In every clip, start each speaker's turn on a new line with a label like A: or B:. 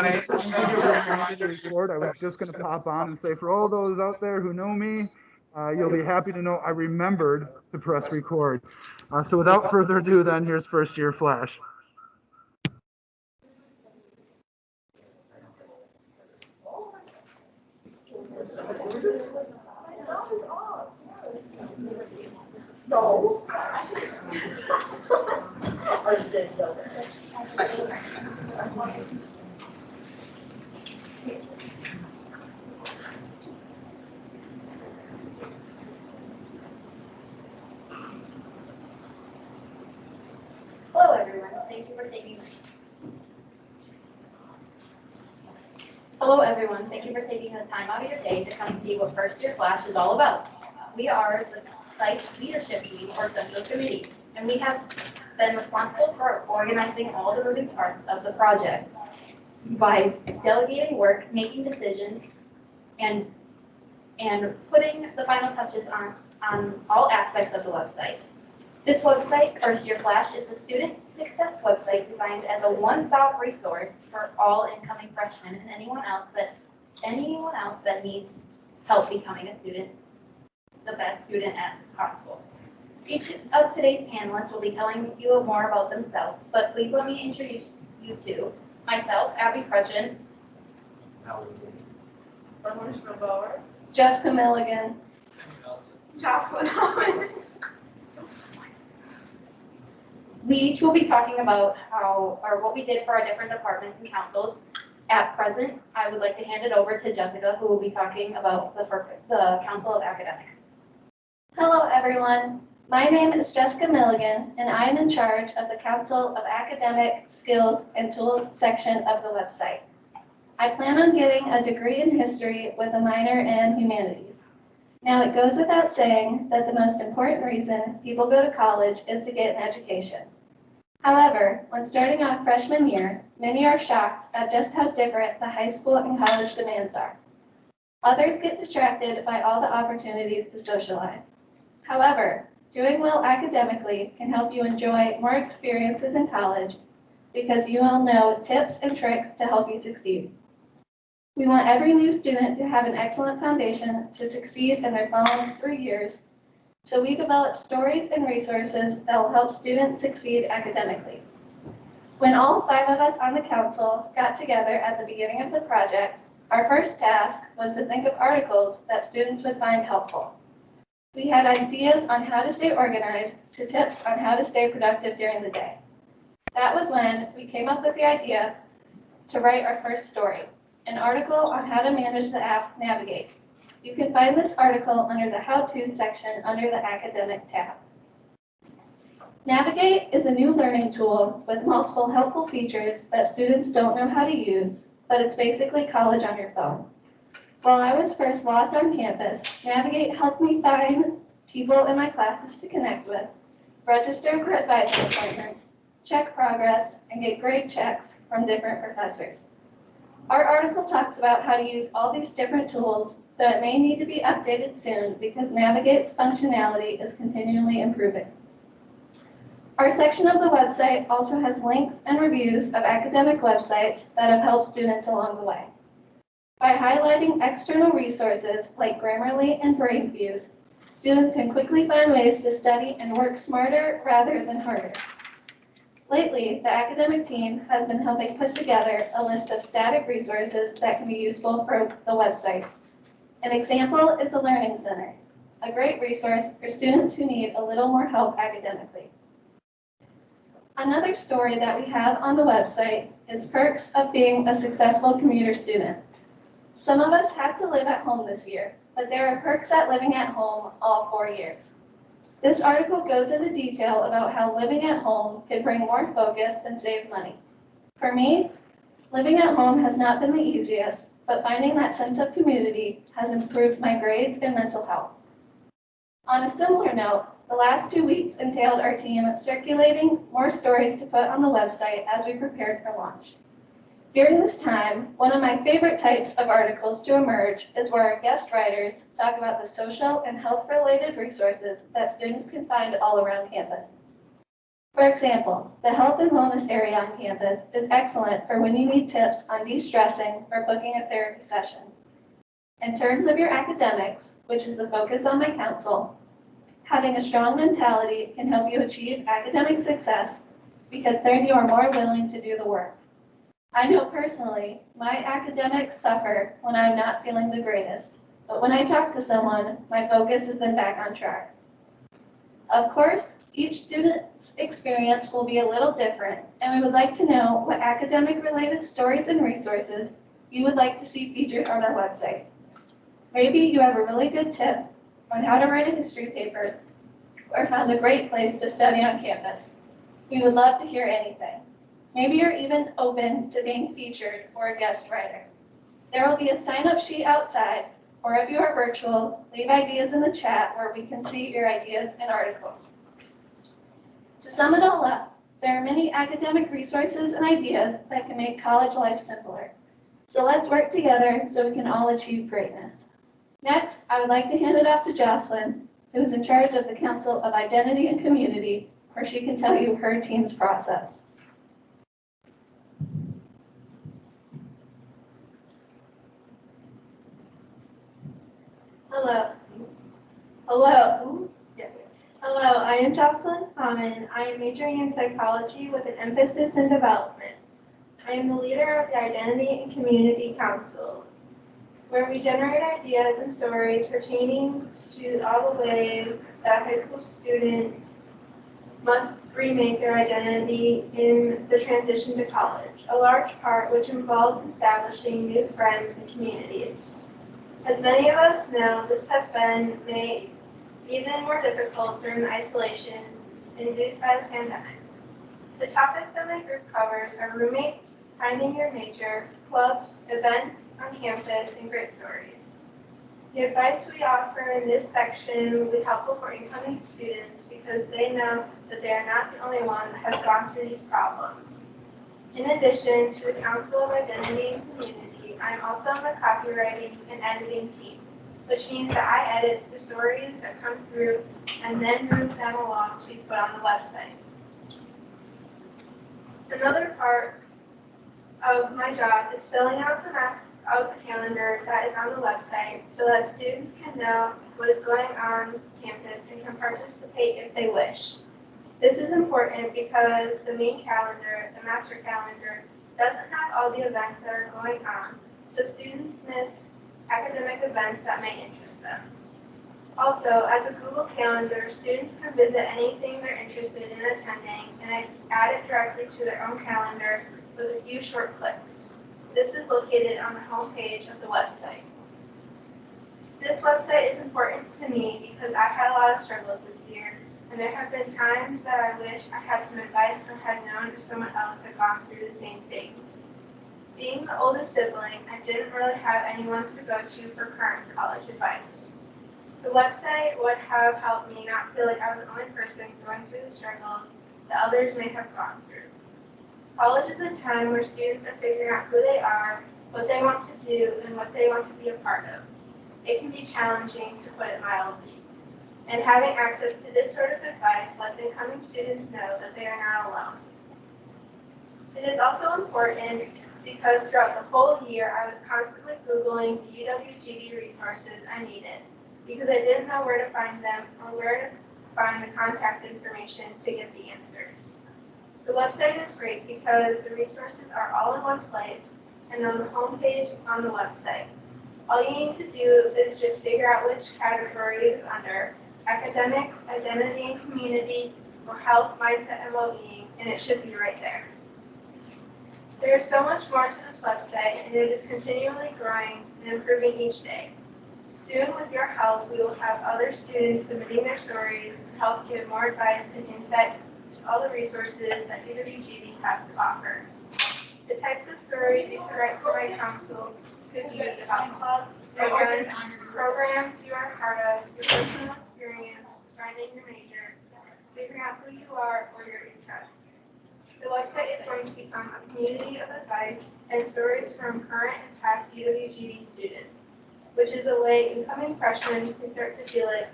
A: Record. I was just going to pop on and say, for all those out there who know me, you'll be happy to know I remembered to press record. So without further ado, then, here's first year Phlash.
B: So, hello everyone, thank you for taking the time out of your day to come see what First Year Phlash is all about. We are the site leadership team or central committee, and we have been responsible for organizing all the moving parts of the project by delegating work, making decisions, and putting the final touches on all aspects of the website. This website, First Year Phlash, is a student success website designed as a one-stop resource for all incoming freshmen and anyone else that needs help becoming a student, the best student as possible. Each of today's panelists will be telling you more about themselves, but please let me introduce you to myself, Abby Crutchin,
C: Jessica Milligan,
B: Jocelyn Owen.
C: we each will be talking about what we did for our different departments and councils. At present, I would like to hand it over to Jessica, who will be talking about the Council of Academics.
D: Hello, everyone. My name is Jessica Milligan, and I am in charge of the Council of Academic Skills and Tools section of the website. I plan on getting a degree in history with a minor in humanities. Now, it goes without saying that the most important reason people go to college is to get an education. However, when starting off freshman year, many are shocked at just how different the high school and college demands are. Others get distracted by all the opportunities to socialize. However, doing well academically can help you enjoy more experiences in college because you will know tips and tricks to help you succeed. We want every new student to have an excellent foundation to succeed in their following 3 years, so we develop stories and resources that will help students succeed academically. When all 5 of us on the council got together at the beginning of the project, our first task was to think of articles that students would find helpful. We had ideas on how to stay organized to tips on how to stay productive during the day. That was when we came up with the idea to write our first story, an article on how to manage the app Navigate. You can find this article under the How-To section under the Academic tab. Navigate is a new learning tool with multiple helpful features that students don't know how to use, but it's basically college on your phone. While I was first lost on campus, Navigate helped me find people in my classes to connect with, register for advisor appointments, check progress, and get grade checks from different professors. Our article talks about how to use all these different tools, though it may need to be updated soon because Navigate's functionality is continually improving. Our section of the website also has links and reviews of academic websites that have helped students along the way. By highlighting external resources like Grammarly and BrainFuse, students can quickly find ways to study and work smarter rather than harder. Lately, the academic team has been helping put together a list of static resources that can be useful for the website. An example is the Learning Center, a great resource for students who need a little more help academically. Another story that we have on the website is perks of being a successful commuter student. Some of us had to live at home this year, but there are perks at living at home all 4 years. This article goes into detail about how living at home can bring more focus and save money. For me, living at home has not been the easiest, but finding that sense of community has improved my grades and mental health. On a similar note, the last 2 weeks entailed our team circulating more stories to put on the website as we prepared for launch. During this time, one of my favorite types of articles to emerge is where our guest writers talk about the social and health-related resources that students can find all around campus. For example, the health and wellness area on campus is excellent for when you need tips on de-stressing or booking a therapy session. In terms of your academics, which is the focus on my council, having a strong mentality can help you achieve academic success because then you are more willing to do the work. I know personally, my academics suffer when I'm not feeling the greatest, but when I talk to someone, my focus is then back on track. Of course, each student's experience will be a little different, and we would like to know what academic-related stories and resources you would like to see featured on our website. Maybe you have a really good tip on how to write a history paper or found a great place to study on campus. We would love to hear anything. Maybe you're even open to being featured or a guest writer. There will be a sign-up sheet outside, or if you are virtual, leave ideas in the chat where we can see your ideas and articles. To sum it all up, there are many academic resources and ideas that can make college life simpler. So let's work together so we can all achieve greatness. Next, I would like to hand it off to Jocelyn, who is in charge of the Council of Identity and Community, where she can tell you her team's process.
E: Hello. Hello. Hello, I am Jocelyn Common. I am majoring in psychology with an emphasis in development. I am the leader of the Identity and Community Council, where we generate ideas and stories pertaining to all the ways that a high school student must remake their identity in the transition to college, a large part which involves establishing new friends and communities. As many of us know, this has been made even more difficult during the isolation induced by the pandemic. The topics that my group covers are roommates, finding your major, clubs, events on campus, and great stories. The advice we offer in this section will be helpful for incoming students because they know that they are not the only one that has gone through these problems. In addition to the Council of Identity and Community, I am also on the copywriting and editing team, which means that I edit the stories that come through and then move them along to be put on the website. Another part of my job is filling out the calendar that is on the website so that students can know what is going on campus and can participate if they wish. This is important because the main calendar, the master calendar, doesn't have all the events that are going on, so students miss academic events that may interest them. Also, as a Google Calendar, students can visit anything they're interested in attending and add it directly to their own calendar with a few short clicks. This is located on the home page of the website. This website is important to me because I've had a lot of struggles this year, and there have been times that I wish I had some advice or had known if someone else had gone through the same things. Being the oldest sibling, I didn't really have anyone to go to for current college advice. The website would have helped me not feel like I was the only person going through the struggles that others may have gone through. College is a time where students are figuring out who they are, what they want to do, and what they want to be a part of. It can be challenging, to put it mildly. And having access to this sort of advice lets incoming students know that they are not alone. It is also important because throughout the whole year, I was constantly Googling the UWGD resources I needed because I didn't know where to find them or where to find the contact information to get the answers. The website is great because the resources are all in one place and on the home page on the website. All you need to do is just figure out which category it is under: academics, identity and community, or health, mindset, and well-being, and it should be right there. There is so much more to this website, and it is continually growing and improving each day. Soon, with your help, we will have other students submitting their stories to help give more advice and insight to all the resources that UWGD has to offer. The types of stories you could write for my council could be about clubs, events, programs you are a part of, your personal experience, finding your major, figuring out who you are, or your interests. The website is going to become a community of advice and stories from current and past UWGD students, which is a way incoming freshmen can start to feel like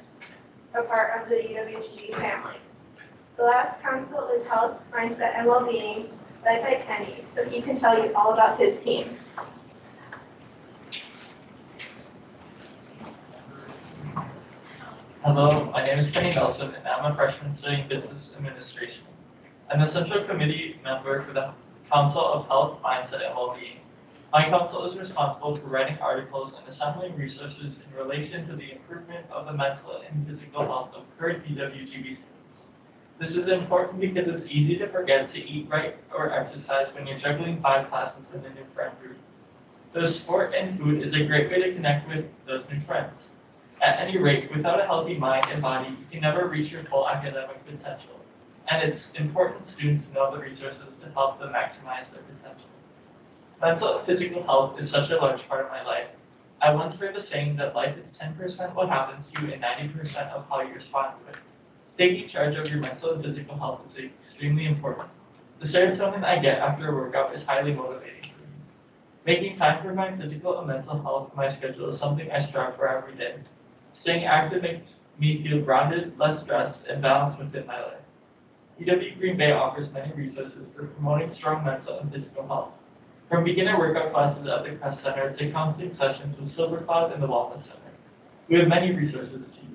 E: a part of the UWGD family. The last council is Health, Mindset, and Wellbeing, led by Kenny, so he can tell you all about his team.
F: Hello, my name is Kenny Nelson, and I'm a freshman studying business administration. I'm the Central Committee member for the Council of Health, Mindset, and Wellbeing. My council is responsible for writing articles and assembling resources in relation to the improvement of the mental and physical health of current UWGB students. This is important because it's easy to forget to eat right or exercise when you're juggling 5 classes in a new friend group. So sport and food is a great way to connect with those new friends. At any rate, without a healthy mind and body, you can never reach your full academic potential. And it's important students know the resources to help them maximize their potential. Mental and physical health is such a large part of my life. I once heard the saying that life is 10% what happens to you and 90% of how you respond to it. Taking charge of your mental and physical health is extremely important. The serotonin I get after a workout is highly motivating for me. Making time for my physical and mental health in my schedule is something I strive for every day. Staying active makes me feel grounded, less stressed, and balanced within my life. UW Green Bay offers many resources for promoting strong mental and physical health. From beginner workout classes at the Crest Center to counseling sessions with Silver Cloud and the Wellness Center, we have many resources to use.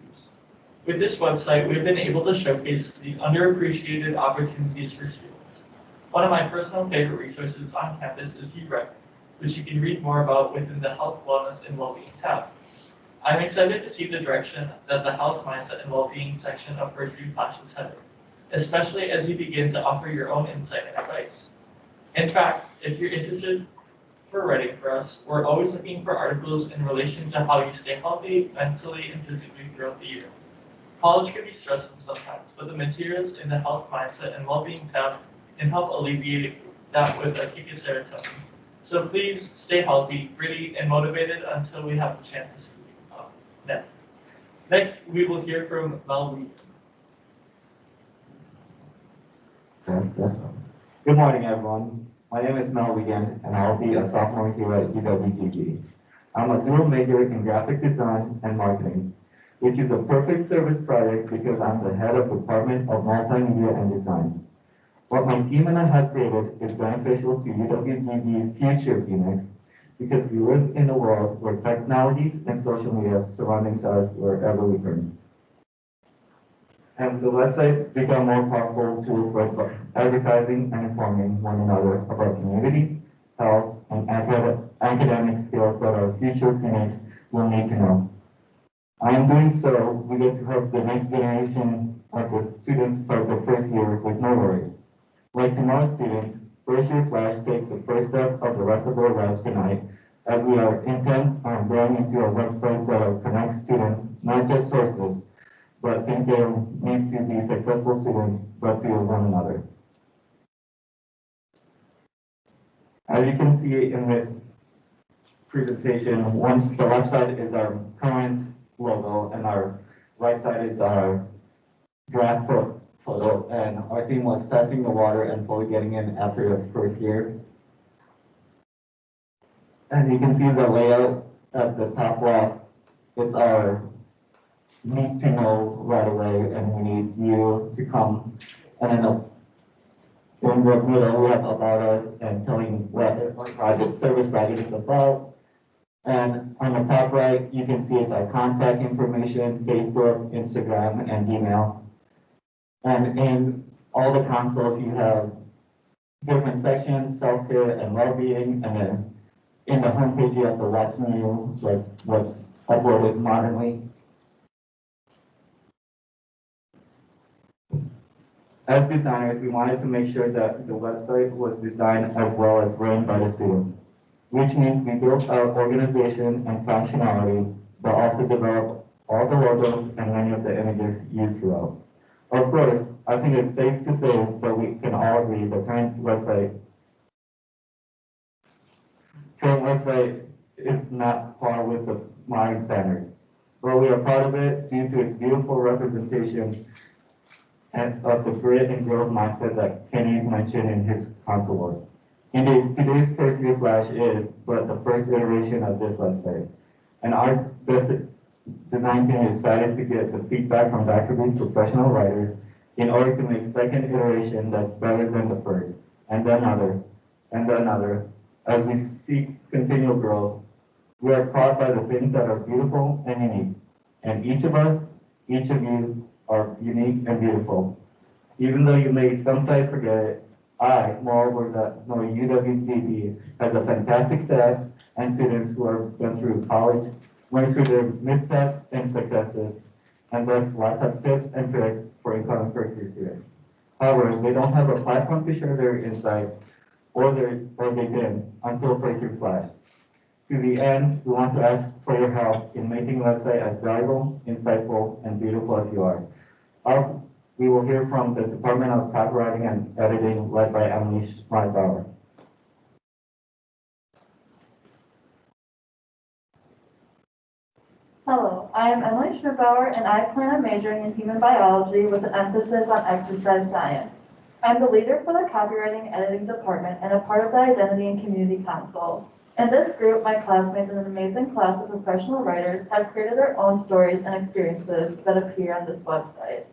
F: With this website, we've been able to showcase these underappreciated opportunities for students. One of my personal favorite resources on campus is UREC, which you can read more about within the Health, Wellness, and Wellbeing tab. I'm excited to see the direction that the Health, Mindset, and Wellbeing section of First Year Phlash is headed, especially as you begin to offer your own insight and advice. In fact, if you're interested for writing for us, we're always looking for articles in relation to how you stay healthy mentally and physically throughout the year. College can be stressful sometimes, but the materials in the Health, Mindset, and Wellbeing tab can help alleviate that with a kick of serotonin. So please stay healthy, gritty, and motivated until we have the chance to speak next. Next, we will hear from Mel Weed.
G: Good morning, everyone. My name is Mel Wiegand, and I'll be a sophomore here at UWGB. I'm a dual major in graphic design and marketing, which is a perfect service project because I'm the head of Department of Multimedia and Design. What my team and I have created is beneficial to UWGB's future Phoenix because we live in a world where technologies and social media surrounding us wherever we turn. And the website become more powerful tool for advertising and informing one another about community, health, and academic skills that our future Phoenix will need to know. I am doing so, we get to help the next generation of the students start the first year with no worries. Like tomorrow's students, First Year Phlash takes the first step of the rest of their lives tonight, as we are intent on growing into a website that connects students, not just sources, but things they need to be successful students, but to one another. As you can see in the presentation, the left side is our current logo, and our right side is our draft photo, and our theme was testing the water and fully getting in after the first year. And you can see the layout at the top left. It's our need to know right away, and we need you to come. And then in the middle, we have about us and telling what our service project is about. And on the top right, you can see it's our contact information, Facebook, Instagram, and email. And in all the consoles, you have different sections, self-care and well-being, and then in the homepage, you have the what's new, like what's uploaded modernly. As designers, we wanted to make sure that the website was designed as well as run by the students, which means we built our organization and functionality, but also developed all the logos and many of the images used throughout. Of course, I think it's safe to say that we can all agree the current website is not par with the modern standards, but we are proud of it due to its beautiful representation and of the grit and growth mindset that Kenny mentioned in his council work. Indeed, today's First Year Phlash is but the first iteration of this website, and our best design team is excited to get the feedback from Dr. B's professional writers in order to make second iteration that's better than the first, and then another, and then another. As we seek continual growth, we are caught by the things that are beautiful and unique. And each of us, each of you, are unique and beautiful. Even though you may sometimes forget it, I, moreover, that know UWTP has a fantastic staff and students who have been through college, went through their missteps and successes, and thus lots of tips and tricks for incoming first-year students. However, they don't have a platform to share their insight, or they didn't until first-year Phlash. To the end, we want to ask for your help in making the website as valuable, insightful, and beautiful as you are. We will hear from the Department of Copywriting and Editing, led by Emily Schmeidbauer.
H: Hello, I am Emily Schmidt-Bauer, and I plan on majoring in human biology with an emphasis on exercise science. I'm the leader for the Copywriting and Editing Department and a part of the Identity and Community Council. In this group, my classmates and an amazing class of professional writers have created their own stories and experiences that appear on this website.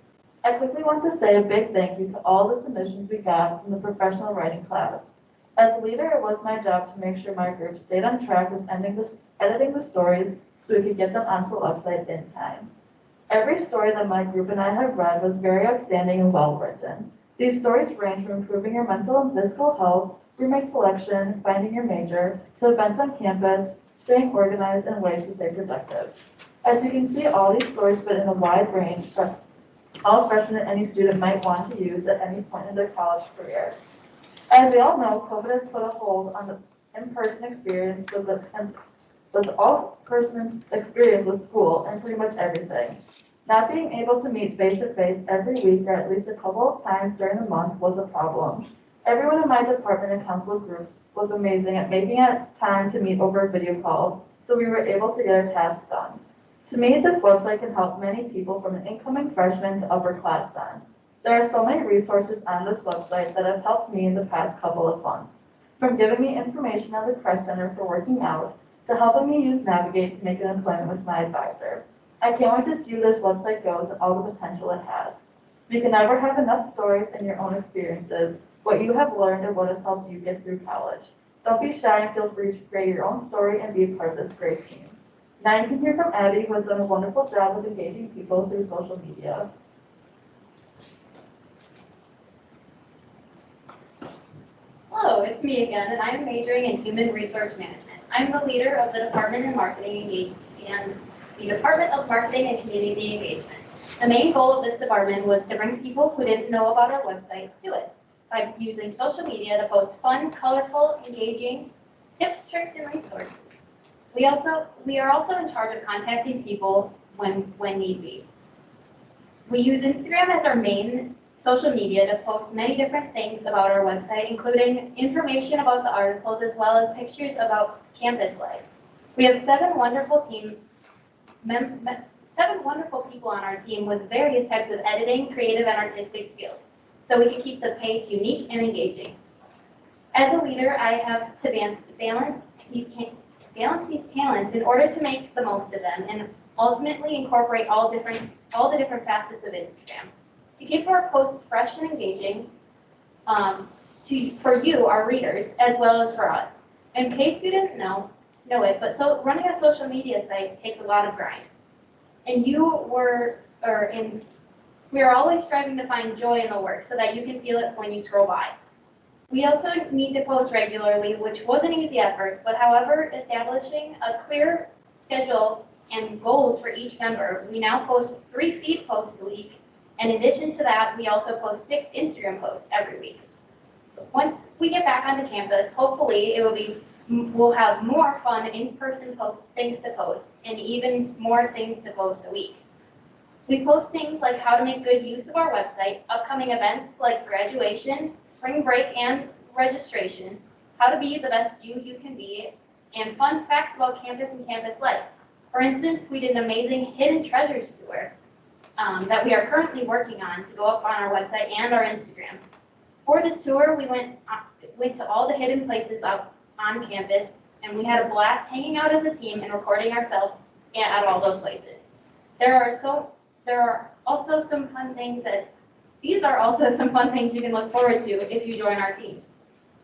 H: I quickly want to say a big thank you to all the submissions we got from the professional writing class. As a leader, it was my job to make sure my group stayed on track with editing the stories so we could get them onto the website in time. Every story that my group and I have read was very outstanding and well written. These stories range from improving your mental and physical health, roommate selection, finding your major, to events on campus, staying organized, and ways to stay productive. As you can see, all these stories fit in a wide range that all freshmen and any student might want to use at any point in their college career. As we all know, COVID has put a hold on the in-person experience with all person's experience with school and pretty much everything. Not being able to meet face-to-face every week or at least a couple of times during the month was a problem. Everyone in my department and council groups was amazing at making it time to meet over a video call, so we were able to get our tasks done. To me, this website can help many people from an incoming freshman to upperclassmen. There are so many resources on this website that have helped me in the past couple of months, from giving me information on the Crest Center for working out, to helping me use Navigate to make an appointment with my advisor. I can't wait to see where this website goes and all the potential it has. You can never have enough stories and your own experiences, what you have learned and what has helped you get through college. Don't be shy and feel free to create your own story and be a part of this great team. Now you can hear from Abby, who has done a wonderful job with engaging people through social media.
B: Hello, it's me again, and I'm majoring in human resource management. I'm the leader of the Department of Marketing and the Department of Marketing and Community Engagement. The main goal of this department was to bring people who didn't know about our website to it by using social media to post fun, colorful, engaging tips, tricks, and resources. We are also in charge of contacting people when need be. We use Instagram as our main social media to post many different things about our website, including information about the articles as well as pictures about campus life. We have seven wonderful people on our team with various types of editing, creative, and artistic skills, so we can keep the page unique and engaging. As a leader, I have to balance these talents in order to make the most of them and ultimately incorporate all the different facets of Instagram. To keep our posts fresh and engaging for you, our readers, as well as for us. In case you didn't know it, but running a social media site takes a lot of grind. And we are always striving to find joy in the work so that you can feel it when you scroll by. We also need to post regularly, which wasn't easy at first, but however, establishing a clear schedule and goals for each member, we now post 3 feed posts a week. In addition to that, we also post 6 Instagram posts every week. Once we get back onto campus, hopefully we'll have more fun in-person things to post and even more things to post a week. We post things like how to make good use of our website, upcoming events like graduation, spring break, and registration, how to be the best you can be, and fun facts about campus and campus life. For instance, we did an amazing hidden treasures tour that we are currently working on to go up on our website and our Instagram. For this tour, we went to all the hidden places up on campus, and we had a blast hanging out as a team and recording ourselves at all those places. There are also some fun things that
C: These are also some fun things you can look forward to if you join our team.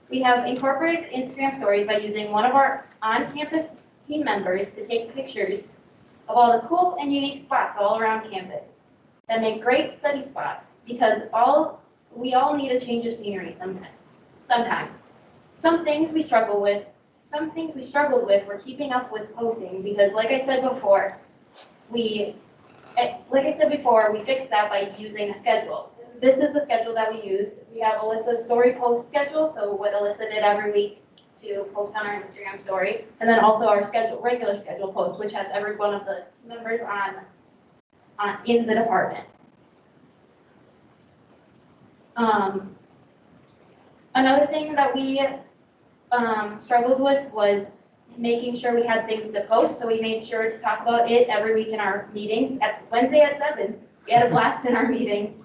C: We have incorporated Instagram stories by using one of our on-campus team members to take pictures of all the cool and unique spots all around campus that make great study spots because we all need a change of scenery sometimes. Some things we struggled with were keeping up with posting because like I said before, we fixed that by using a schedule. This is the schedule that we use. We have Alyssa's story post schedule, so what Alyssa did every week to post on our Instagram story, and then also our regular schedule post, which has every one of the members in the department. Another thing that we struggled with was making sure we had things to post, so we made sure to talk about it every week in our meetings. At Wednesday at 7, we had a blast in our meetings.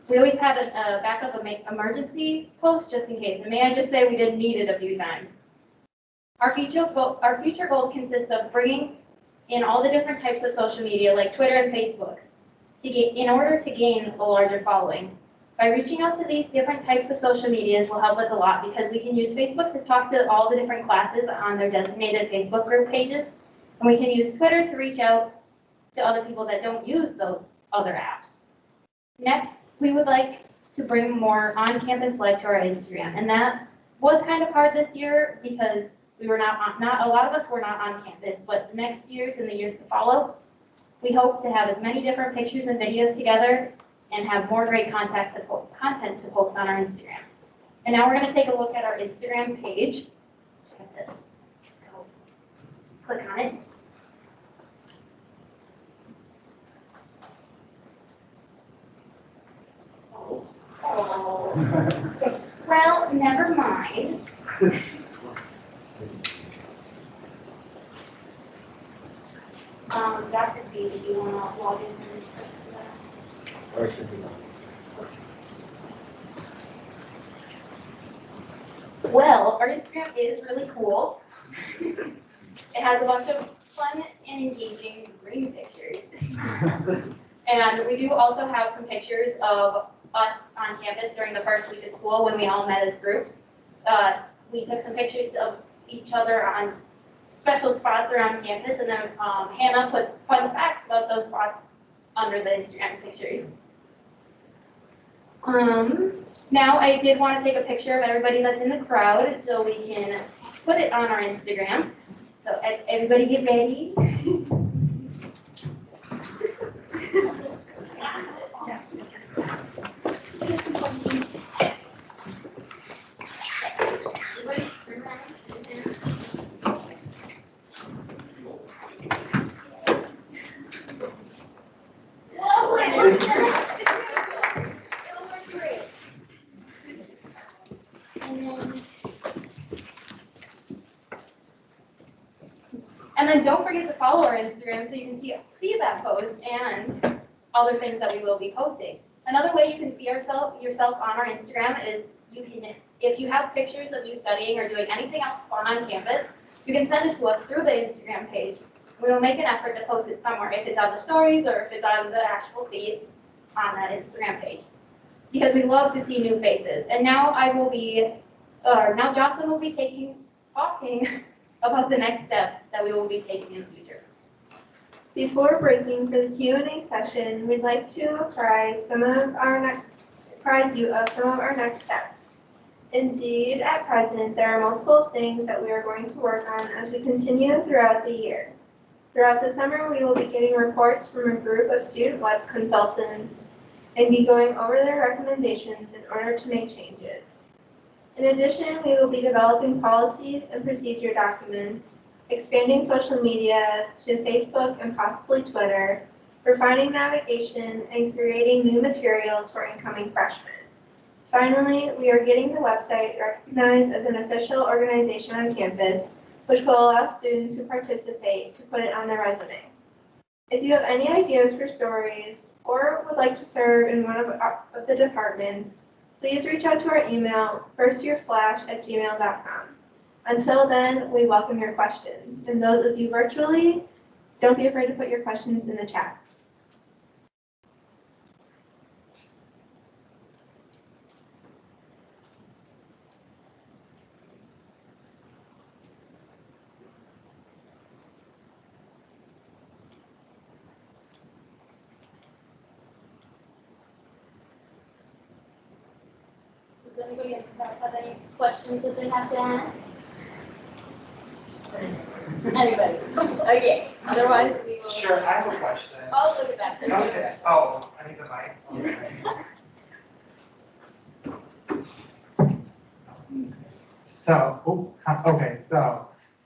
C: We always had a backup emergency post just in case, and may I just say we did need it a few times. Our future goals consist of bringing in all the different types of social media like Twitter and Facebook in order to gain a larger following. By reaching out to these different types of social medias will help us a lot because we can use Facebook to talk to all the different classes on their designated Facebook group pages, and we can use Twitter to reach out to other people that don't use those other apps. Next, we would like to bring more on-campus life to our Instagram, and that was kind of hard this year because we were not a lot of us were not on campus, but next year's and the years to follow, we hope to have as many different pictures and videos together and have more great content to post on our Instagram. And now we're going to take a look at our Instagram page. I have to go click on it. Well, never mind. Dr. B, do you want to log in? Well, our Instagram is really cool. It has a bunch of fun and engaging green pictures. And we do also have some pictures of us on campus during the first week of school when we all met as groups. We took some pictures of each other on special spots around campus, and then Hannah puts fun facts about those spots under the Instagram pictures. Now I did want to take a picture of everybody that's in the crowd so we can put it on our Instagram. So everybody get ready. And then don't forget to follow our Instagram so you can see that post and other things that we will be posting. Another way you can see yourself on our Instagram is if you have pictures of you studying or doing anything else fun on campus, you can send it to us through the Instagram page. We will make an effort to post it somewhere, if it's on the stories or if it's on the actual feed on that Instagram page. Because we love to see new faces. And now now Jocelyn will be talking about the next step that we will be taking in the future.
E: Before breaking for the Q&A session, we'd like to apprise you of some of our next steps. Indeed, at present, there are multiple things that we are going to work on as we continue throughout the year. Throughout the summer, we will be getting reports from a group of student web consultants and be going over their recommendations in order to make changes. In addition, we will be developing policies and procedure documents, expanding social media to Facebook and possibly Twitter, refining navigation, and creating new materials for incoming freshmen. Finally, we are getting the website recognized as an official organization on campus, which will allow students who participate to put it on their resume. If you have any ideas for stories or would like to serve in one of the departments, please reach out to our email, firstyearflash@gmail.com. Until then, we welcome your questions. And those of you virtually, don't be afraid to put your questions in the chat.
B: Have any questions that they have to ask? Anybody? Okay, otherwise we will.
I: Sure, I have a question.
B: Oh, look at that.
I: Okay, oh, I need the mic.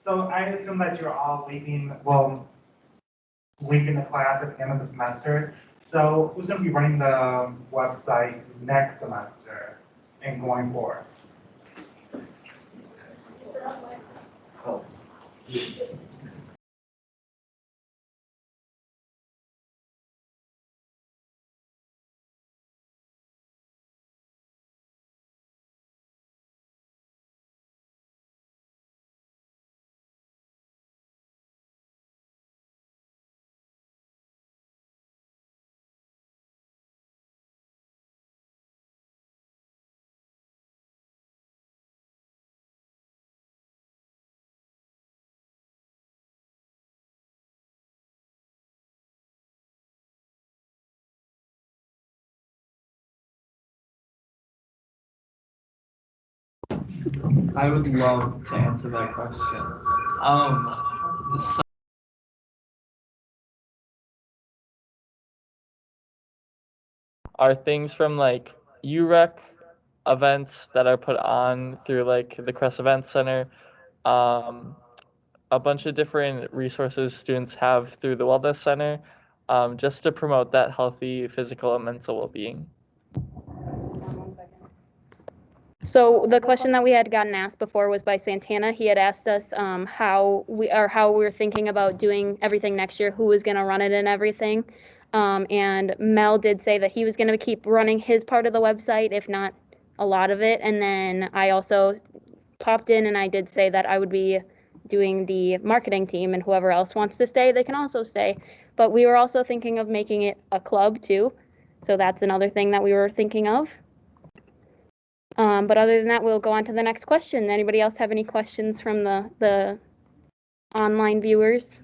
I: So I assume that you're all leaving the class at the end of the semester. So who's gonna be running the website next semester and going forward?
F: I would love to answer that question. So are things from like UREC events that are put on through like the Crest Event Center, a bunch of different resources students have through the Wellness Center, just to promote that healthy physical and mental well-being.
C: So the question that we had gotten asked before was by Santana. He had asked us how we're thinking about doing everything next year, who was going to run it and everything. And Mel did say that he was going to keep running his part of the website, if not a lot of it. And then I also popped in and I did say that I would be doing the marketing team, and whoever else wants to stay, they can also stay. But we were also thinking of making it a club too. So that's another thing that we were thinking of. But other than that, we'll go on to the next question. Anybody else have any questions from the online viewers?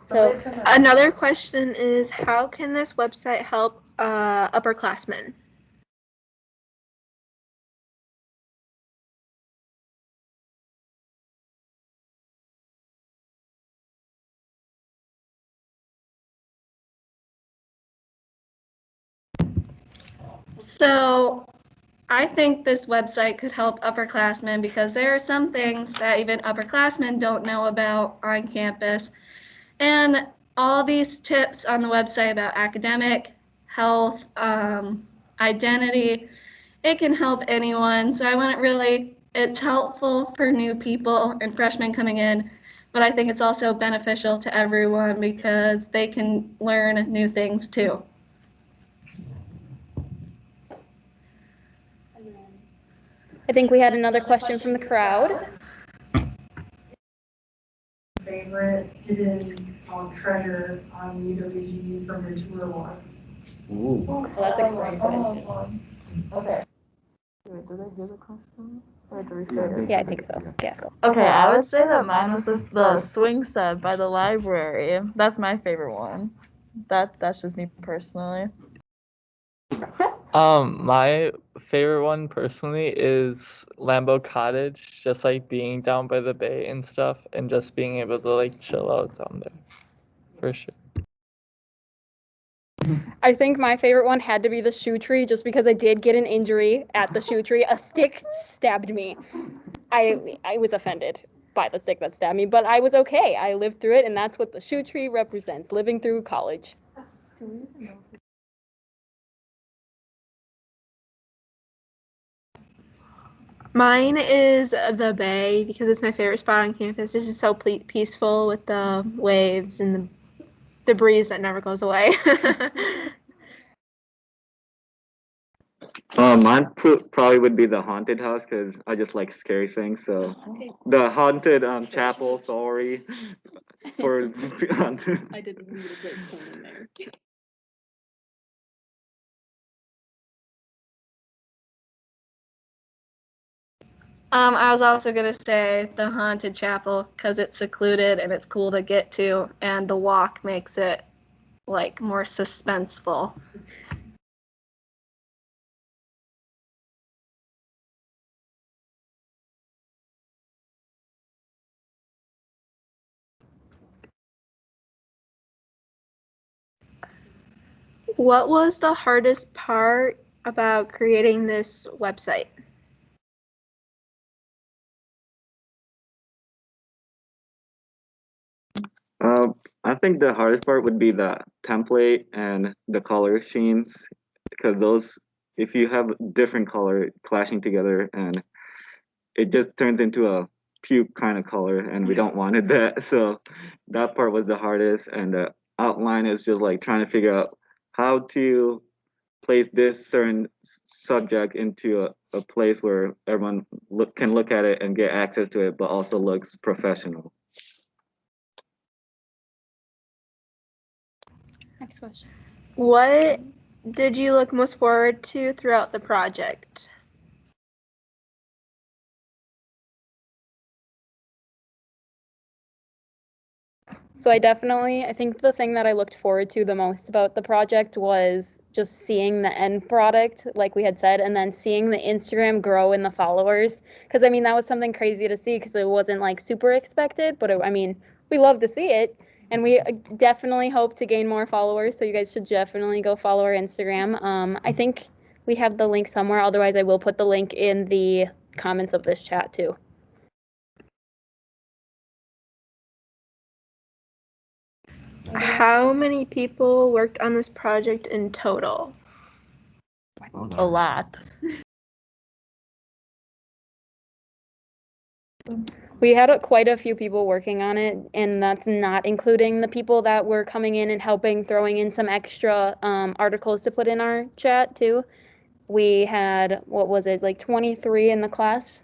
C: So
E: Another question is, how can this website help upperclassmen?
D: So I think this website could help upperclassmen because there are some things that even upperclassmen don't know about on campus. And all these tips on the website about academic, health, identity, it can help anyone. So I wouldn't really, it's helpful for new people and freshmen coming in, but I think it's also beneficial to everyone because they can learn new things too.
C: I think we had another question from the crowd.
H: Favorite hidden treasure on UWG from your tour was?
C: Well, that's a great question.
H: Okay. Wait, did I hear the question? Or did we say it?
C: Yeah, I think so. Yeah.
H: Okay, I would say that mine was the swing set by the library. That's my favorite one. That's just me personally.
F: My favorite one personally is Lambeau Cottage, just like being down by the bay and stuff, and just being able to like chill out down there, for sure.
C: I think my favorite one had to be the shoe tree, just because I did get an injury at the shoe tree. A stick stabbed me. I was offended by the stick that stabbed me, but I was okay. I lived through it, and that's what the shoe tree represents, living through college.
E: Mine is the bay because it's my favorite spot on campus. It's just so peaceful with the waves and the breeze that never goes away.
G: Mine probably would be the haunted house because I just like scary things. So the haunted chapel. Sorry for haunted.
C: I didn't need a great point in there.
J: I was also gonna say the haunted chapel because it's secluded and it's cool to get to, and the walk makes it like more suspenseful. What was the hardest part about creating this website?
K: I think the hardest part would be the template and the color schemes, because those, if you have different color clashing together, and it just turns into a puke kind of color, and we don't wanted that. So that part was the hardest, and the outline is just like trying to figure out how to place this certain subject into a place where everyone can look at it and get access to it, but also looks professional.
J: Next question. What did you look most forward to throughout the project?
L: So I think the thing that I looked forward to the most about the project was just seeing the end product, like we had said, and then seeing the Instagram grow in the followers. Because I mean, that was something crazy to see because it wasn't like super expected, but I mean, we love to see it. And we definitely hope to gain more followers. So you guys should definitely go follow our Instagram. I think we have the link somewhere. Otherwise, I will put the link in the comments of this chat too.
J: How many people worked on this project in total?
H: A lot.
L: We had quite a few people working on it, and that's not including the people that were coming in and helping, throwing in some extra articles to put in our chat too. We had, what was it, like 23 in the class?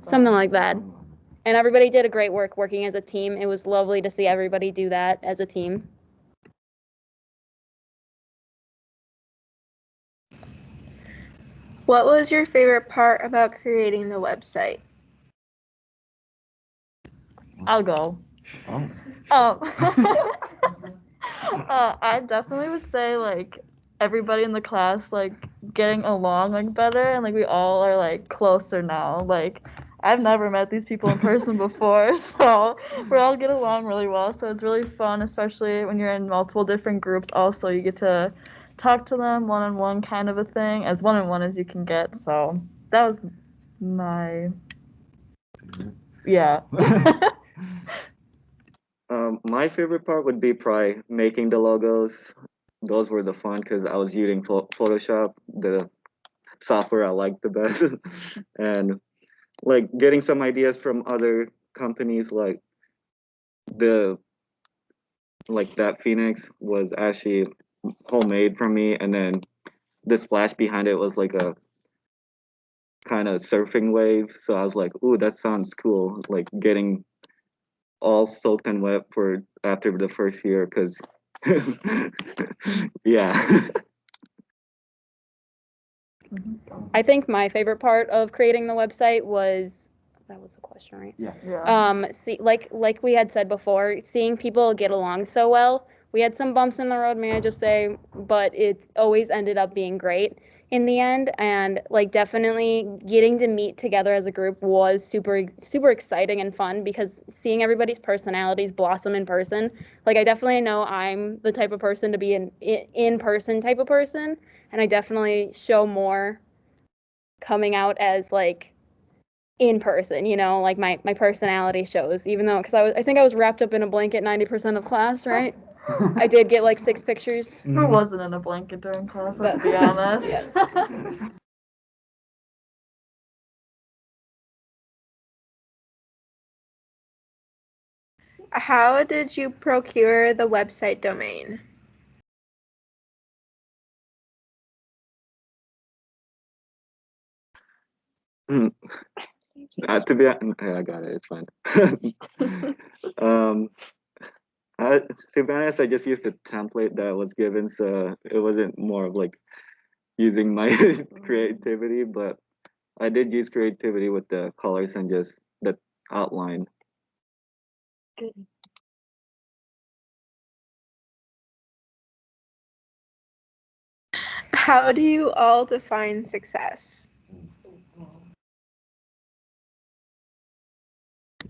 L: Something like that. And everybody did a great work working as a team. It was lovely to see everybody do that as a team.
J: What was your favorite part about creating the website?
H: I'll go. I definitely would say like everybody in the class like getting along like better, and like we all are like closer now. Like I've never met these people in person before, so we all get along really well. So it's really fun, especially when you're in multiple different groups. Also, you get to talk to them one-on-one, kind of a thing, as one-on-one as you can get. So that was my yeah.
K: My favorite part would be probably making the logos. Those were the fun because I was using Photoshop, the software I like the best, and like getting some ideas from other companies, like the that Phoenix was actually homemade from me, and then the splash behind it was like a kind of surfing wave. So I was like, "Ooh, that sounds cool!" Like getting all soaked and wet for after the first year, because yeah.
L: I think my favorite part of creating the website was, that was the question, right?
H: Yeah.
L: See, like we had said before, seeing people get along so well. We had some bumps in the road, may I just say, but it always ended up being great in the end. And like definitely getting to meet together as a group was super exciting and fun because seeing everybody's personalities blossom in person. Like I definitely know I'm the type of person to be an in-person type of person, and I definitely show more coming out as like in person, you know, like my personality shows, even though, because I think I was wrapped up in a blanket 90% of class, right? I did get like 6 pictures.
H: Who wasn't in a blanket during class, let's be honest.
L: Yes.
J: How did you procure the website domain?
K: To be, I got it. It's fine. um, to be honest, I just used the template that was given, so it wasn't more of like using my creativity. But I did use creativity with the colors and just the outline.
E: How do you all define success?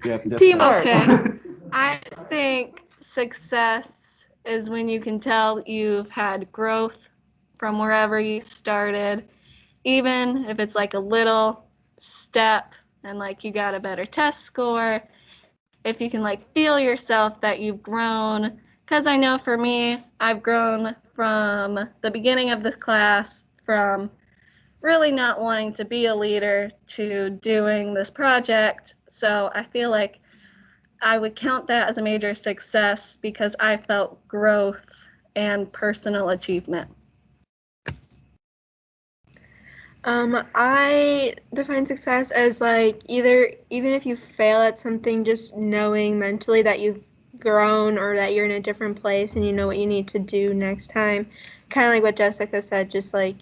J: Teamwork. Okay. I think success is when you can tell you've had growth from wherever you started, even if it's like a little step and like you got a better test score. If you can like feel yourself that you've grown, because I know for me, I've grown from the beginning of this class from really not wanting to be a leader to doing this project. So I feel like I would count that as a major success because I felt growth and personal achievement.
E: I define success as like even if you fail at something, just knowing mentally that you've grown or that you're in a different place and you know what you need to do next time. Kind of like what Jessica said, just like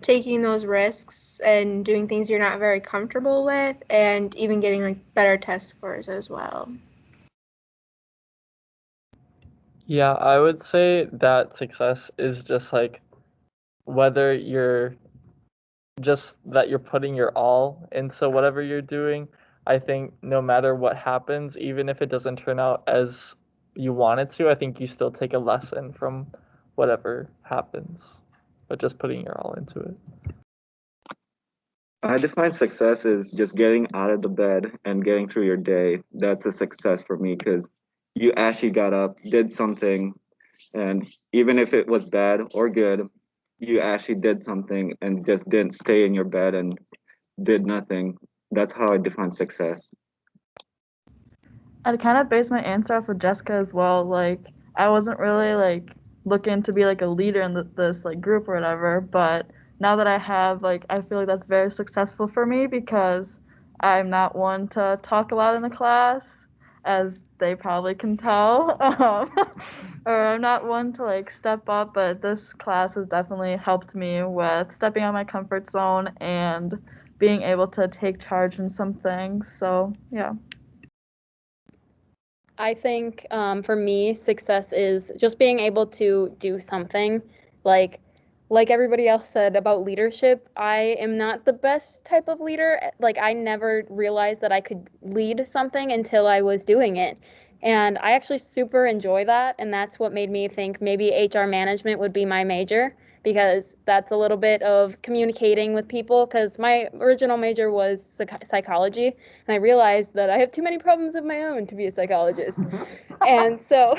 E: taking those risks and doing things you're not very comfortable with, and even getting like better test scores as well.
F: Yeah, I would say that success is just like whether you're just that you're putting your all into whatever you're doing. I think no matter what happens, even if it doesn't turn out as you want it to, I think you still take a lesson from whatever happens, but just putting your all into it.
K: I define success as just getting out of the bed and getting through your day. That's a success for me because you actually got up, did something, and even if it was bad or good, you actually did something and just didn't stay in your bed and did nothing. That's how I define success.
H: I'd kind of base my answer off of Jessica as well. Like, I wasn't really like looking to be like a leader in this like group or whatever, but now that I have, like, I feel like that's very successful for me because I'm not one to talk a lot in the class, as they probably can tell. Or I'm not one to like step up, but this class has definitely helped me with stepping out of my comfort zone and being able to take charge in some things. So, yeah.
L: I think for me, success is just being able to do something. Like, like everybody else said about leadership, I am not the best type of leader. Like, I never realized that I could lead something until I was doing it. And I actually super enjoy that. And that's what made me think maybe HR management would be my major, because that's a little bit of communicating with people. Because my original major was psychology. And I realized that I have too many problems of my own to be a psychologist. And so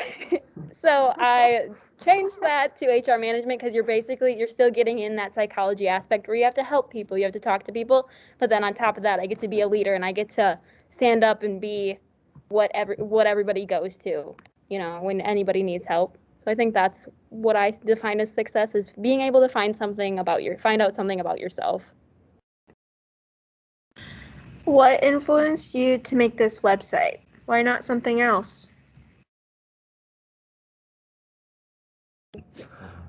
L: I changed that to HR management because you're still getting in that psychology aspect where you have to help people, you have to talk to people, but then on top of that, I get to be a leader and I get to stand up and be what everybody goes to, when anybody needs help. So I think that's what I define as success, is being able to find out something about yourself.
E: What influenced you to make this website? Why not something else?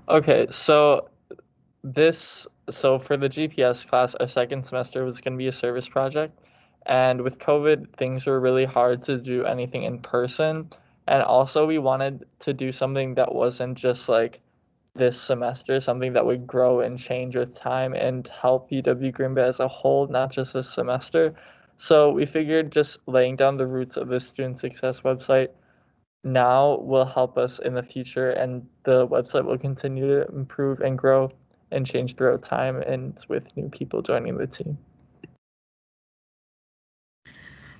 F: Okay, so for the GPS class, our second semester was going to be a service project. And with COVID, things were really hard to do anything in person. And also, we wanted to do something that wasn't just like this semester, something that would grow and change with time and help UW Green Bay as a whole, not just this semester. So we figured just laying down the roots of the student success website now will help us in the future, and the website will continue to improve and grow and change throughout time and with new people joining the team.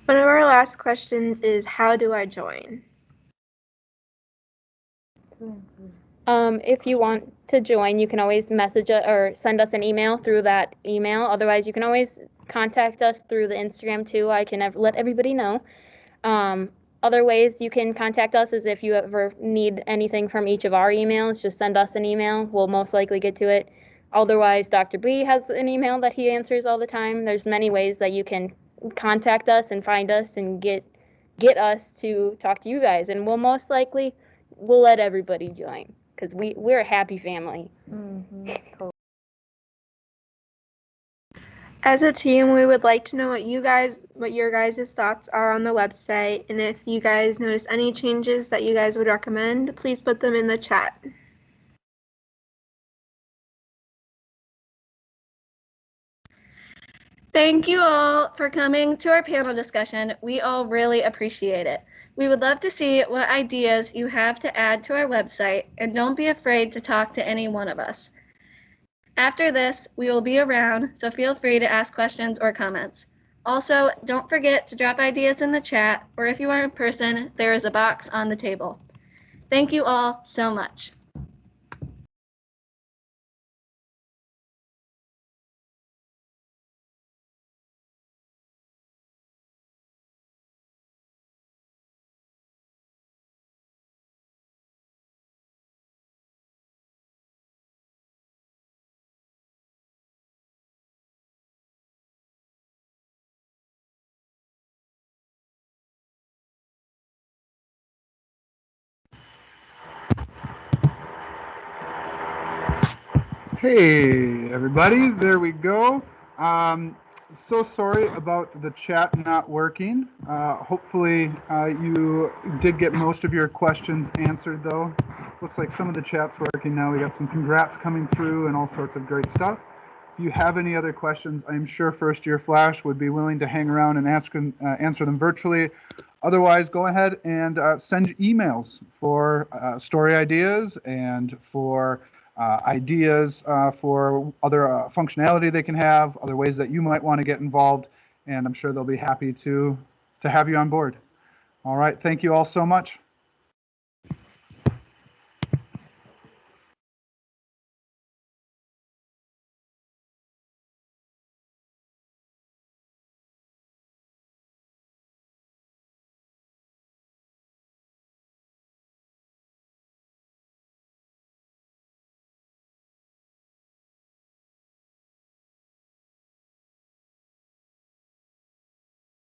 E: One of our last questions is, how do I join?
L: If you want to join, you can always message or send us an email through that email. Otherwise, you can always contact us through the Instagram too. I can let everybody know. Other ways you can contact us is if you ever need anything from each of our emails, just send us an email. We'll most likely get to it. Otherwise, Dr. B has an email that he answers all the time. There's many ways that you can contact us and find us and get us to talk to you guys. And we'll let everybody join because we're a happy family.
H: Mm-hmm.
E: As a team, we would like to know what your guys' thoughts are on the website, and if you guys notice any changes that you guys would recommend, please put them in the chat.
J: Thank you all for coming to our panel discussion. We all really appreciate it. We would love to see what ideas you have to add to our website, and don't be afraid to talk to any one of us. After this, we will be around, so feel free to ask questions or comments. Also, don't forget to drop ideas in the chat, or if you are in person, there is a box on the table. Thank you all so much.
A: Hey, everybody, there we go. So sorry about the chat not working. Hopefully, you did get most of your questions answered, though. Looks like some of the chat's working now. We got some congrats coming through and all sorts of great stuff. If you have any other questions, I'm sure First Year Phlash would be willing to hang around and answer them virtually. Otherwise, go ahead and send emails for story ideas and for ideas for other functionality they can have, other ways that you might want to get involved, and I'm sure they'll be happy to have you on board. All right, thank you all so much.